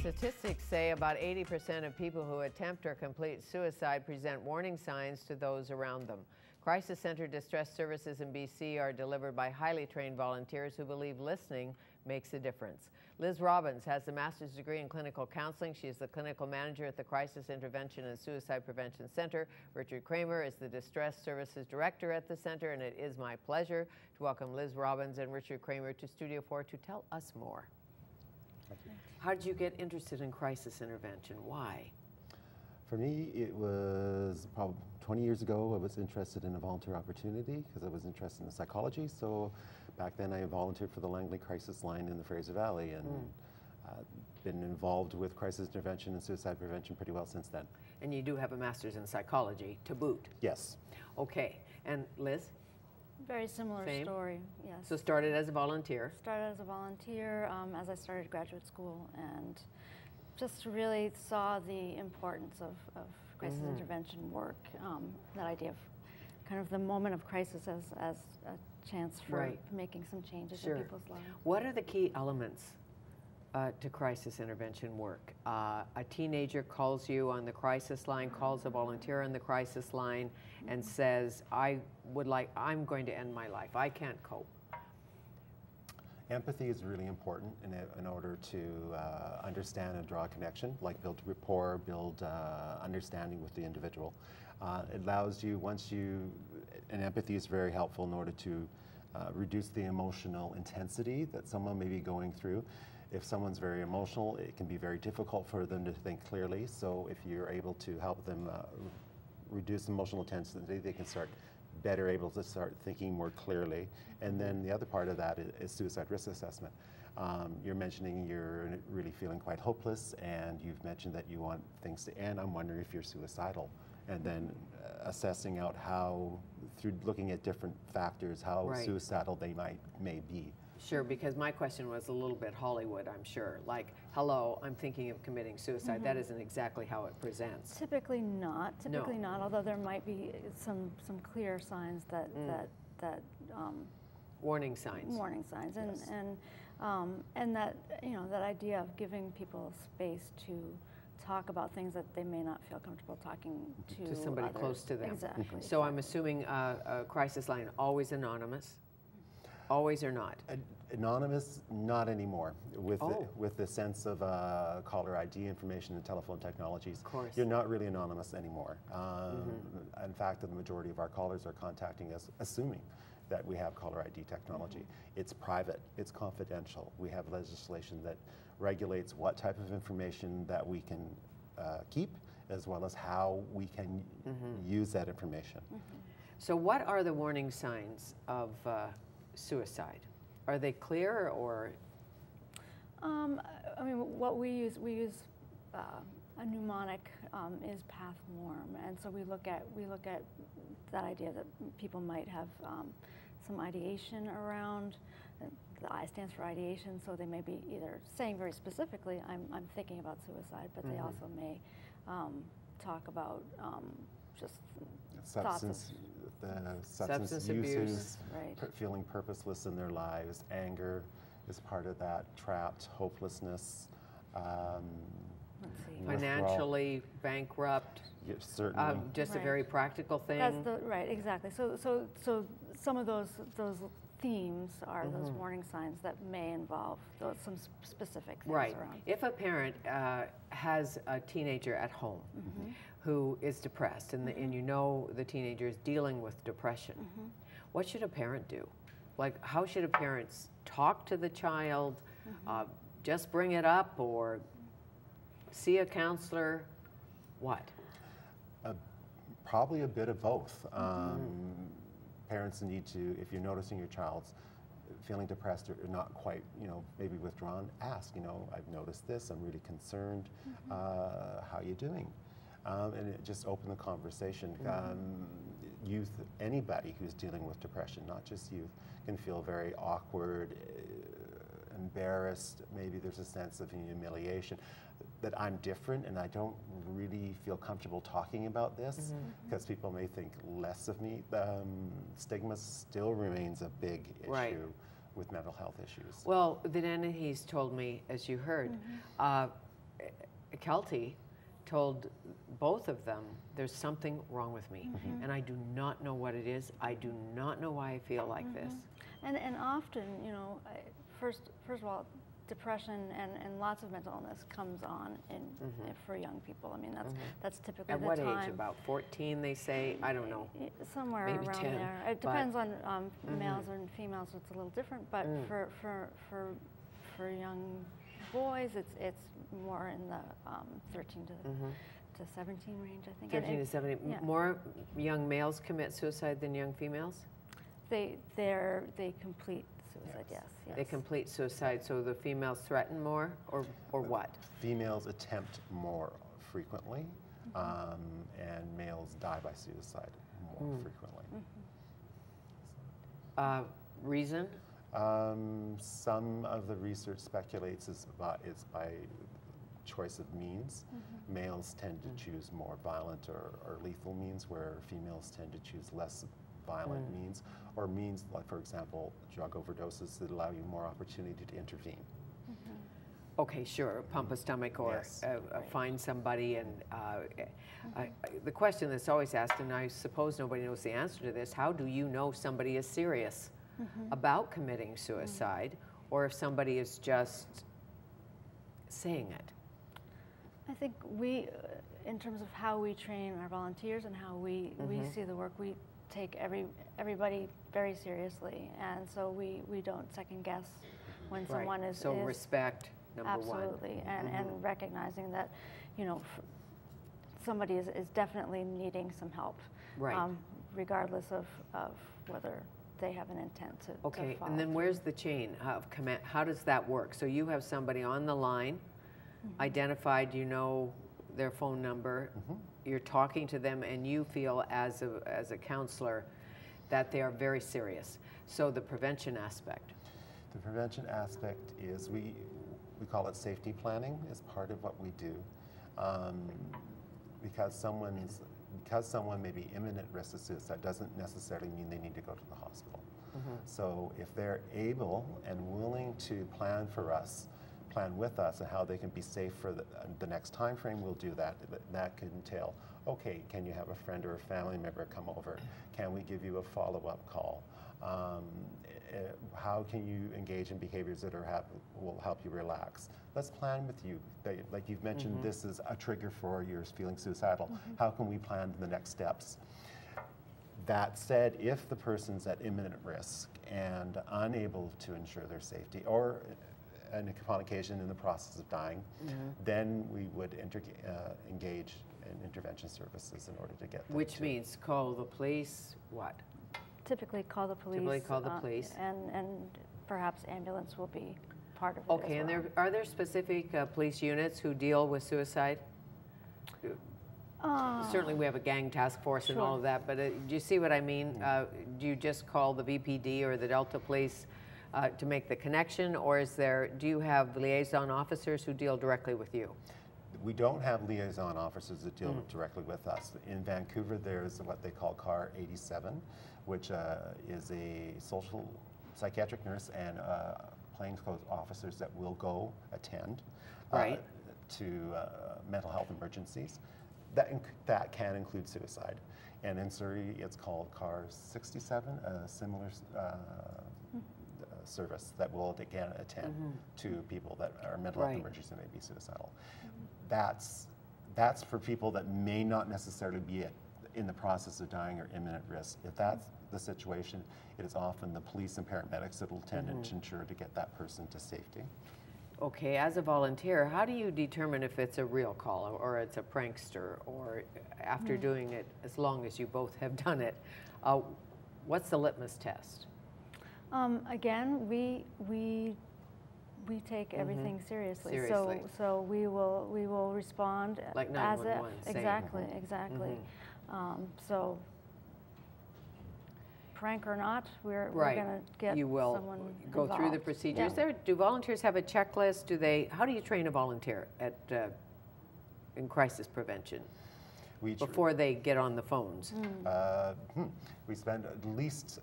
Statistics say about 80% of people who attempt or complete suicide present warning signs to those around them. Crisis Center distress services in BC are delivered by highly trained volunteers who believe listening makes a difference. Liz Robbins has a master's degree in clinical counseling. She is the clinical manager at the Crisis Intervention and Suicide Prevention Center. Richard Kramer is the distress services director at the center, and it is my pleasure to welcome Liz Robbins and Richard Kramer to Studio 4 to tell us more. How did you get interested in crisis intervention? Why? For me, it was probably 20 years ago. I was interested in a volunteer opportunity because I was interested in psychology. So back then I volunteered for the Langley Crisis Line in the Fraser Valley and been involved with crisis intervention and suicide prevention pretty well since then. And you do have a master's in psychology to boot? Yes. Okay. And Liz? Very similar story, yes. So started as a volunteer? Started as a volunteer as I started graduate school, and just really saw the importance of crisis intervention work, that idea of kind of the moment of crisis as a chance for making some changes in people's lives. What are the key elements to crisis intervention work? A teenager calls you on the crisis line, calls a volunteer on the crisis line, and says, I'm going to end my life. I can't cope. Empathy is really important in order to understand and draw a connection, like build rapport, build understanding with the individual. It allows you, and empathy is very helpful in order to reduce the emotional intensity that someone may be going through. If someone's very emotional, it can be very difficult for them to think clearly. So if you're able to help them reduce emotional intensity, they can start better able to start thinking more clearly. And then the other part of that is suicide risk assessment. You're mentioning you're really feeling quite hopeless, and you've mentioned that you want things to end. I'm wondering if you're suicidal. And then assessing out how, through looking at different factors, how suicidal they may be. Sure, because my question was a little bit Hollywood, I'm sure. Like, hello, I'm thinking of committing suicide. That isn't exactly how it presents. Typically not, not, although there might be some clear signs that, warning signs. Warning signs, and that, that idea of giving people space to talk about things that they may not feel comfortable talking to somebody others. Close to them. Exactly. So I'm assuming a crisis line always anonymous? Always or not? Anonymous, not anymore. With the sense of caller ID information and telephone technologies, of course. You're not really anonymous anymore. In fact, the majority of our callers are contacting us assuming that we have caller ID technology. It's private, it's confidential. We have legislation that regulates what type of information that we can keep, as well as how we can use that information. So what are the warning signs of suicide? Are they clear, or? I mean, what we use a mnemonic is path-warm, and so we look at that idea that people might have some ideation around. The I stands for ideation, so they may be either saying very specifically, I'm thinking about suicide, but they also may talk about just substance abuse, feeling purposeless in their lives. Anger is part of that. Trapped, hopelessness. Financially bankrupt. Yes, certainly. Just a very practical thing. That's exactly. So some of those themes are those warning signs that may involve some specific things around. If a parent has a teenager at home who is depressed, and the teenager is dealing with depression, what should a parent do? Like, how should a parent talk to the child? Just bring it up, or see a counselor? What? Probably a bit of both. Parents need to, if you're noticing your child's feeling depressed or not quite, maybe withdrawn, ask, I've noticed this, I'm really concerned, how are you doing? And just open the conversation. Youth, anybody who's dealing with depression, not just youth, can feel very awkward, embarrassed, maybe there's a sense of humiliation, that I'm different and I don't really feel comfortable talking about this because people may think less of me. Stigma still remains a big issue with mental health issues. Well, the Dennehy's told me, as you heard, Kelty told both of them, there's something wrong with me, and I do not know what it is. I do not know why I feel like this. And often, you know, first of all, depression and lots of mental illness comes on for young people. I mean, that's typically at the what time. age? About 14, they say. I don't know. Somewhere maybe around 10, there. It depends on males and females. It's a little different, but for young boys, it's more in the 13 to 17 range, I think. 13 to 17. Yeah. More young males commit suicide than young females? They complete suicide, yes. They complete suicide, so the females threaten more, or what? Females attempt more frequently, and males die by suicide more frequently. Reason? Some of the research speculates it's by choice of means. Males tend to choose more violent or lethal means, where females tend to choose less violent means, or means like, for example, drug overdoses that allow you more opportunity to intervene. Okay, sure, pump a stomach or Yes. find somebody. And the question that's always asked, and I suppose nobody knows the answer to this, how do you know somebody is serious about committing suicide, or if somebody is just saying it? I think we, in terms of how we train our volunteers and how we see the work, we take everybody very seriously, and so we don't second guess when someone is. So respect, number one. Absolutely, and recognizing that, you know, somebody is definitely needing some help, regardless of whether they have an intent to. Okay, to follow and then through. where's the chain of command? How does that work? So you have somebody on the line, identified, you know their phone number, you're talking to them, and you feel as a counselor that they are very serious. So the prevention aspect. The prevention aspect is we call it safety planning as part of what we do, because someone may be imminent risk of suicide doesn't necessarily mean they need to go to the hospital. So if they're able and willing to plan with us and how they can be safe for the next time frame, we'll do that. That could entail, okay, can you have a friend or a family member come over? Can we give you a follow-up call? How can you engage in behaviors that will help you relax? Let's plan with you. Like you've mentioned, this is a trigger for your feeling suicidal. How can we plan the next steps? That said, if the person's at imminent risk and unable to ensure their safety, or upon occasion in the process of dying, then we would engage in intervention services in order to get them. Which means call the police, what? Typically call the police. Typically call the police. And perhaps ambulance will be part of it. Okay, as well. and are there specific police units who deal with suicide? Certainly we have a gang task force and all of that, but do you see what I mean? Do you just call the VPD or the Delta Police to make the connection, or do you have liaison officers who deal directly with you? We don't have liaison officers that deal directly with us. In Vancouver, there's what they call CAR 87, which is a social psychiatric nurse and plainclothes officers that will go attend to mental health emergencies. That can include suicide. And in Surrey, it's called CAR 67, a similar service that will again attend to people that are mental health emergencies and may be suicidal. That's for people that may not necessarily be in the process of dying or imminent risk. If that's the situation, it is often the police and paramedics that will tend to ensure to get that person to safety. Okay, as a volunteer, how do you determine if it's a real call or it's a prankster, or after doing it as long as you both have done it, what's the litmus test? Again, we take everything seriously. Seriously. So we will respond like as if 911, same. exactly. So prank or not, we're going to get you will someone go involved. through the procedures. Do volunteers have a checklist? How do you train a volunteer in crisis prevention before they get on the phones? We spend at least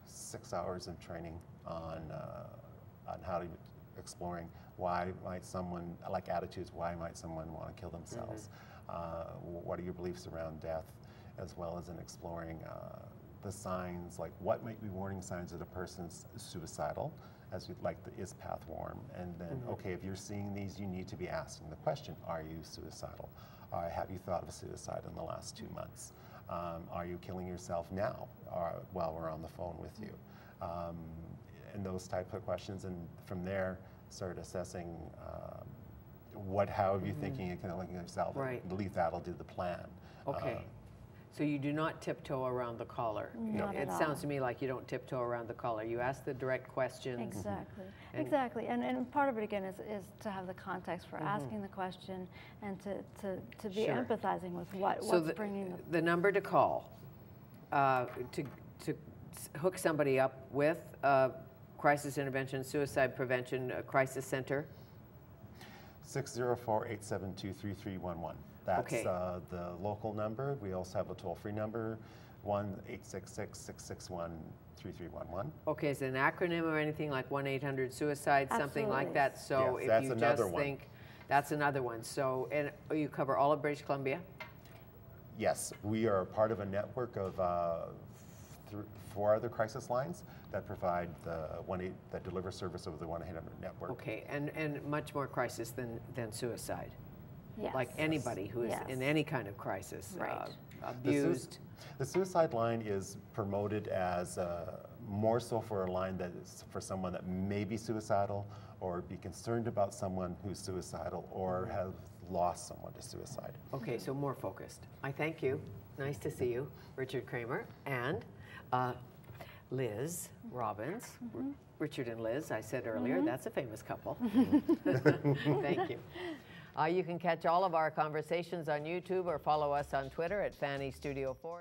6 hours of training on how to exploring why might someone, like attitudes, why might someone want to kill themselves? What are your beliefs around death, as well as in exploring the signs, like what might be warning signs that a person's suicidal, as we'd like the is path warm, and then, okay, if you're seeing these, you need to be asking the question, are you suicidal? Have you thought of suicide in the last 2 months? Are you killing yourself now while we're on the phone with you? And those type of questions, and from there, start assessing how are you thinking of killing yourself? Right. I believe that'll do the plan. Okay. So you do not tiptoe around the caller. Not at It all. sounds to me like you don't tiptoe around the caller. You ask the direct questions. Exactly. And- Exactly. And part of it again is to have the context for asking the question and to be Sure. empathizing with what's bringing the number to call to hook somebody up with crisis intervention, suicide prevention, crisis center. 604-872-3311. That's Okay. the local number. We also have a toll-free number, 1-866-661-3311. Okay, is it an acronym or anything like 1-800-SUICIDE, something like Absolutely. that? So Yes, if that's you another just one. think, that's another one. So, and you cover all of British Columbia? Yes, we are part of a network of 4 other crisis lines that provide that deliver service over the 1-800 network. Okay, and much more crisis than suicide. Yes. Like anybody who is Yes. in any kind of crisis, Right. abused. The suicide line is promoted as more so for a line that is for someone that may be suicidal or be concerned about someone who's suicidal or have lost someone to suicide. Okay, so more focused. I thank you. Nice to see you, Richard Kramer and Liz Robbins. Richard and Liz, I said earlier, that's a famous couple. Thank you. You can catch all of our conversations on YouTube or follow us on Twitter at Fanny Studio 4.